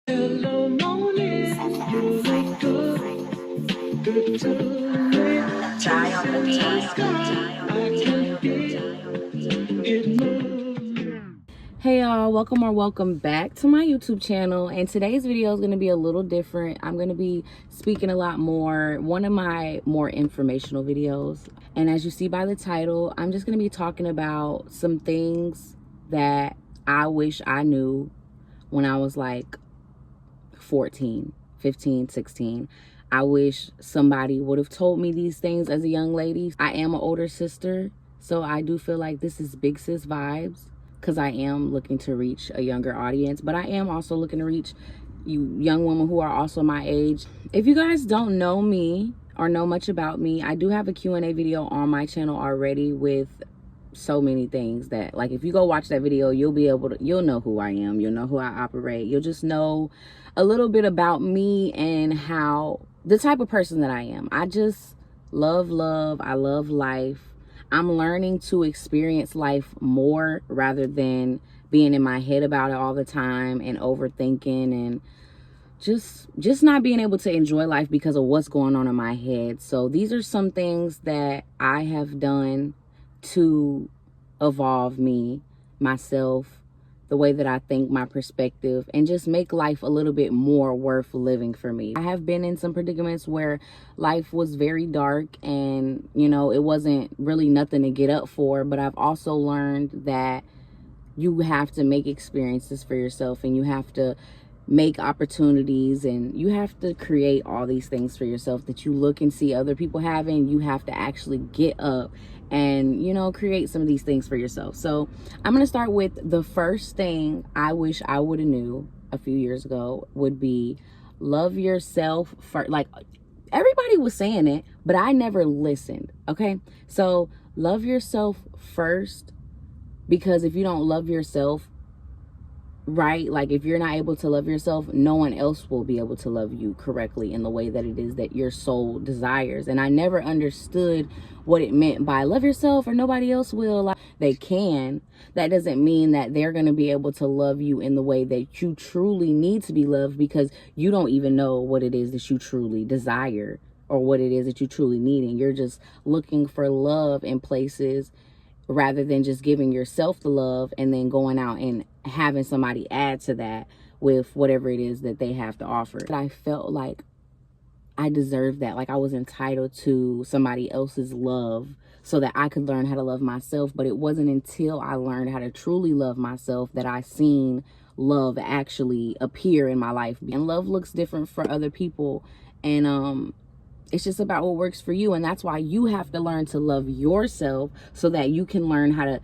Hello, morning. You look good. Good to me. Die on the beat. I can feel it move. Hey y'all, welcome back to my YouTube channel, and today's video is going to be a little different. I'm going to be speaking a lot more, one of my more informational videos, and as you see by the title, I'm just going to be talking about some things that I wish I knew when I was like 14, 15, 16. I wish somebody would have told me these things as a young lady. I am an older sister, so I do feel like this is big sis vibes, because I am looking to reach a younger audience, but I am also looking to reach you young women who are also my age. If you guys don't know me or know much about me, I do have a Q&A video on my channel already with so many things that, like, if you go watch that video, you'll know who I am, you'll know who I operate, you'll just know a little bit about me and how the type of person that I am. I just love I love life. I'm learning to experience life more rather than being in my head about it all the time and overthinking and just not being able to enjoy life because of what's going on in my head. So these are some things that I have done to evolve me, myself, the way that I think, my perspective, and just make life a little bit more worth living for me. I have been in some predicaments where life was very dark and, you know, it wasn't really nothing to get up for, but I've also learned that you have to make experiences for yourself, and you have to make opportunities, and you have to create all these things for yourself that you look and see other people having. You have to actually get up and, you know, create some of these things for yourself. So I'm going to start with the first thing I wish I would have knew a few years ago would be love yourself first. Like, everybody was saying it, but I never listened. Okay. So love yourself first, because if you don't love yourself, right, like if you're not able to love yourself, no one else will be able to love you correctly in the way that it is that your soul desires. And I never understood what it meant by love yourself or nobody else will. Like, they can. That doesn't mean that they're going to be able to love you in the way that you truly need to be loved, because you don't even know what it is that you truly desire or what it is that you truly need, and you're just looking for love in places rather than just giving yourself the love and then going out and having somebody add to that with whatever it is that they have to offer. I felt like I deserved that. Like I was entitled to somebody else's love so that I could learn how to love myself. But it wasn't until I learned how to truly love myself that I seen love actually appear in my life. And love looks different for other people. And it's just about what works for you. And that's why you have to learn to love yourself so that you can learn how to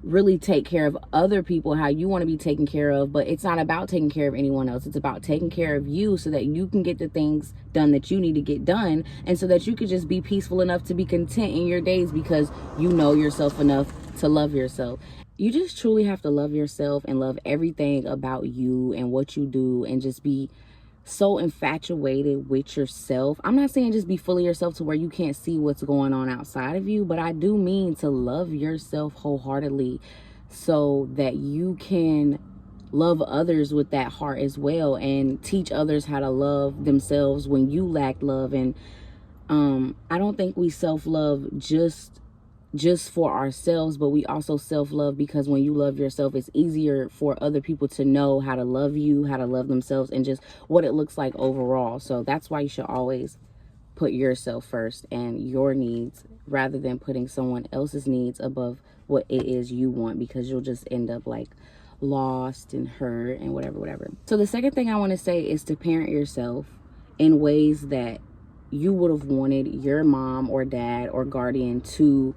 really take care of other people how you want to be taken care of. But it's not about taking care of anyone else. It's about taking care of you so that you can get the things done that you need to get done, and so that you can just be peaceful enough to be content in your days because you know yourself enough to love yourself. You just truly have to love yourself and love everything about you and what you do, and just be so infatuated with yourself. I'm not saying just be full of yourself to where you can't see what's going on outside of you, but I do mean to love yourself wholeheartedly so that you can love others with that heart as well, and teach others how to love themselves when you lack love. And I don't think we self-love just for ourselves, but we also self-love because when you love yourself, it's easier for other people to know how to love you, how to love themselves, and just what it looks like overall. So that's why you should always put yourself first and your needs rather than putting someone else's needs above what it is you want, because you'll just end up like lost and hurt and whatever. So the second thing I want to say is to parent yourself in ways that you would have wanted your mom or dad or guardian to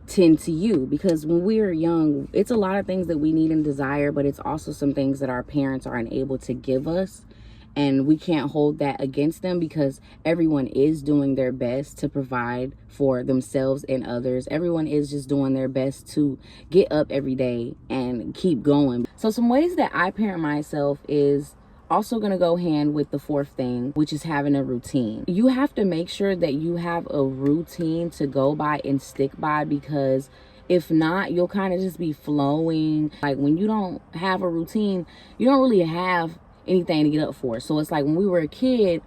tend to you. Because when we are young, it's a lot of things that we need and desire, but it's also some things that our parents are unable to give us, and we can't hold that against them, because everyone is doing their best to provide for themselves and others. Everyone is just doing their best to get up every day and keep going. So some ways that I parent myself is also going to go hand with the fourth thing, which is having a routine. You have to make sure that you have a routine to go by and stick by, because if not, you'll kind of just be flowing. Like when you don't have a routine, you don't really have anything to get up for. So it's like when we were a kid,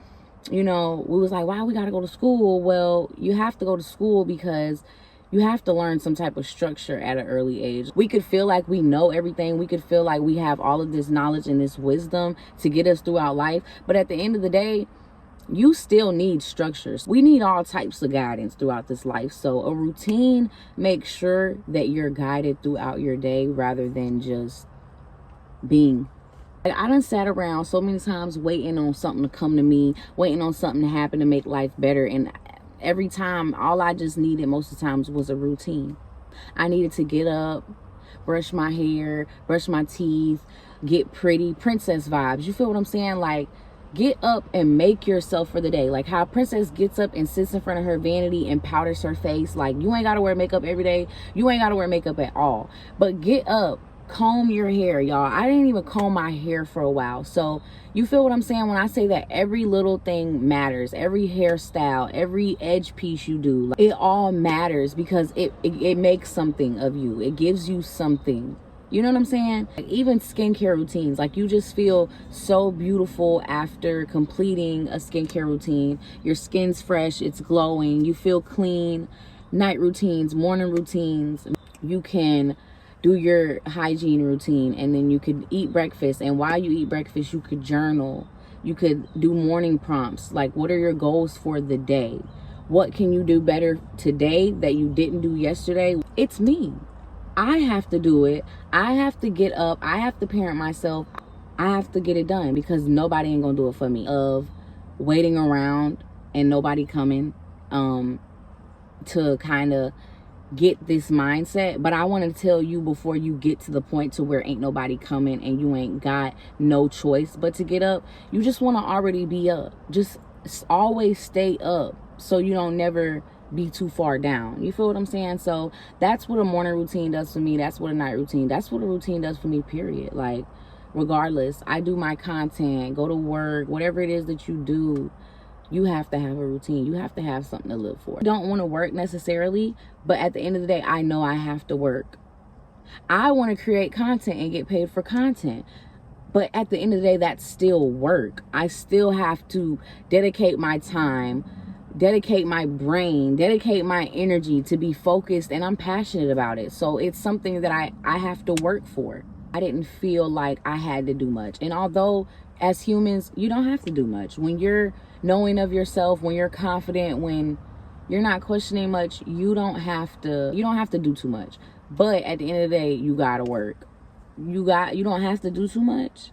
you know, we was like, why we gotta go to school? Well, you have to go to school because you have to learn some type of structure at an early age. We could feel like we know everything. We could feel like we have all of this knowledge and this wisdom to get us throughout life. But at the end of the day, you still need structures. We need all types of guidance throughout this life. So a routine makes sure that you're guided throughout your day rather than just being. I done sat around so many times waiting on something to come to me, waiting on something to happen to make life better. And every time, all I just needed most of the times was a routine. I needed to get up, brush my hair, brush my teeth, get pretty, princess vibes. You feel what I'm saying? Like, get up and make yourself for the day. Like how a princess gets up and sits in front of her vanity and powders her face. Like, you ain't got to wear makeup every day. You ain't got to wear makeup at all. But get up, comb your hair, y'all. I didn't even comb my hair for a while. So you feel what I'm saying when I say that every little thing matters. Every hairstyle, every edge piece you do, like, it all matters because it makes something of you. It gives you something. You know what I'm saying? Like, even skincare routines, like, you just feel so beautiful after completing a skincare routine. Your skin's fresh, it's glowing, you feel clean. Night routines, morning routines, you can do your hygiene routine, and then you could eat breakfast, and while you eat breakfast you could journal. You could do morning prompts, like, what are your goals for the day? What can you do better today that you didn't do yesterday? It's me. I have to do it. I have to get up. I have to parent myself. I have to get it done because nobody ain't gonna do it for me. Of waiting around and nobody coming to kind of get this mindset. But I want to tell you before you get to the point to where ain't nobody coming and you ain't got no choice but to get up, you just want to already be up. Just always stay up so you don't never be too far down. You feel what I'm saying? So that's what a morning routine does for me. That's what a night routine, that's what a routine does for me, period. Like, regardless, I do my content, go to work, whatever it is that you do, you have to have a routine. You have to have something to live for. I don't want to work necessarily, but at the end of the day, I know I have to work. I want to create content and get paid for content. But at the end of the day, that's still work. I still have to dedicate my time, dedicate my brain, dedicate my energy to be focused, and I'm passionate about it. So it's something that I have to work for. I didn't feel like I had to do much. And although as humans, you don't have to do much. When you're knowing of yourself, when you're confident, when you're not questioning much, you don't have to do too much. But at the end of the day, you gotta work. You don't have to do too much,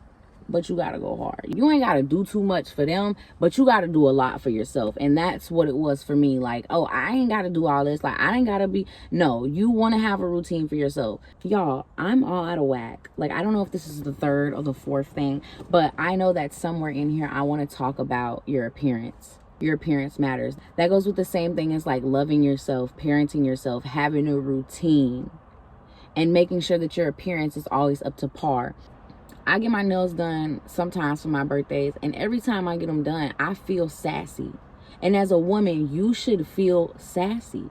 but you gotta go hard. You ain't gotta do too much for them, but you gotta do a lot for yourself. And that's what it was for me. Like, oh, I ain't gotta do all this. Like, I ain't gotta be. No, you want to have a routine for yourself. Y'all, I'm all out of whack. Like, I don't know if this is the third or the fourth thing, but I know that somewhere in here I want to talk about your appearance. Your appearance matters. That goes with the same thing as like loving yourself, parenting yourself, having a routine, and making sure that your appearance is always up to par. I get my nails done sometimes for my birthdays, and every time I get them done, I feel sassy. And as a woman, you should feel sassy.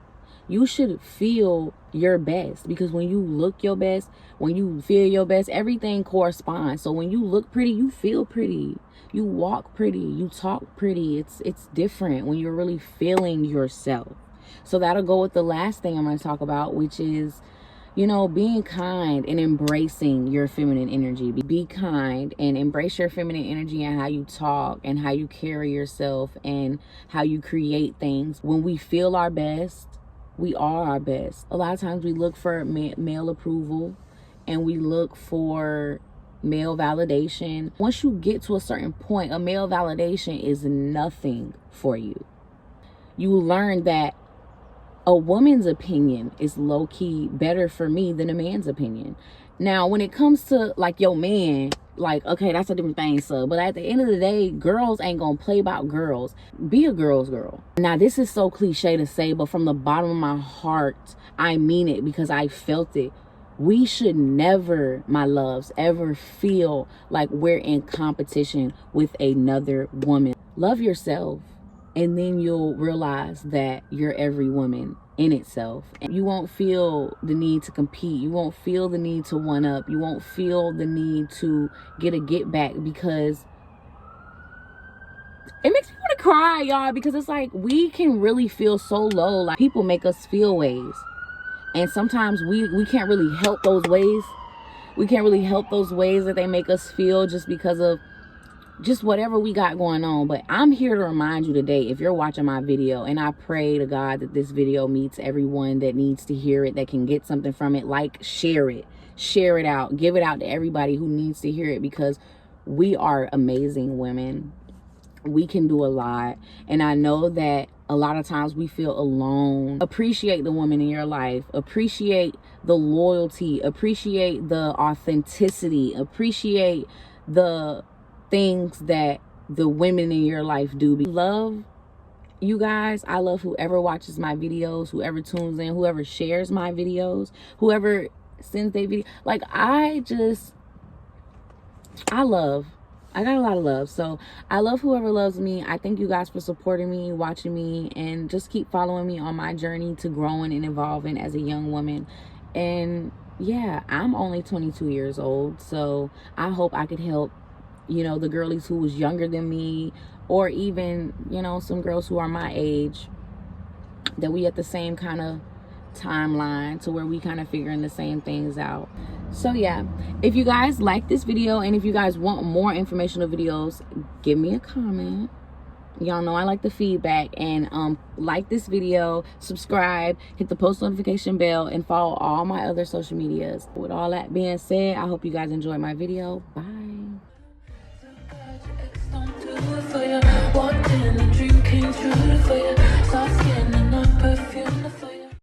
You should feel your best, because when you look your best, when you feel your best, everything corresponds. So when you look pretty, you feel pretty. You walk pretty, you talk pretty. It's different when you're really feeling yourself. So that'll go with the last thing I'm going to talk about, which is, you know, being kind and embracing your feminine energy. Be kind and embrace your feminine energy and how you talk and how you carry yourself and how you create things. When we feel our best, we are our best. A lot of times we look for male approval and we look for male validation. Once you get to a certain point, a male validation is nothing for you. You learn that a woman's opinion is low-key better for me than a man's opinion. Now, when it comes to like your man, like, okay, that's a different thing, so. But at the end of the day, girls ain't gonna play about girls. Be a girl's girl. Now, this is so cliche to say, but from the bottom of my heart, I mean it because I felt it. We should never, my loves, ever feel like we're in competition with another woman. Love yourself. And then you'll realize that you're every woman in itself. And you won't feel the need to compete. You won't feel the need to one up. You won't feel the need to get a get back, because it makes me want to cry, y'all, because it's like we can really feel so low. Like, people make us feel ways. And sometimes we can't really help those ways. We can't really help those ways that they make us feel, just because of just whatever we got going on. But I'm here to remind you today, if you're watching my video, and I pray to God that this video meets everyone that needs to hear it, that can get something from it. Like, share it out, give it out to everybody who needs to hear it, because we are amazing women. We can do a lot. And I know that a lot of times we feel alone. Appreciate the woman in your life. Appreciate the loyalty. Appreciate the authenticity. Appreciate the things that the women in your life do. Love you guys. I love whoever watches my videos, whoever tunes in, whoever shares my videos, whoever sends their video. Like, I got a lot of love. So I love whoever loves me. I thank you guys for supporting me, watching me, and just keep following me on my journey to growing and evolving as a young woman. And yeah, I'm only 22 years old, so I hope I could help, you know, the girlies who was younger than me, or even, you know, some girls who are my age, that we at the same kind of timeline, to where we kind of figuring the same things out. So yeah, if you guys like this video, and if you guys want more informational videos, give me a comment. Y'all know I like the feedback. And like this video, subscribe, hit the post notification bell, and follow all my other social medias. With all that being said, I hope you guys enjoyed my video. Bye. For you, walked in, the dream came true for you.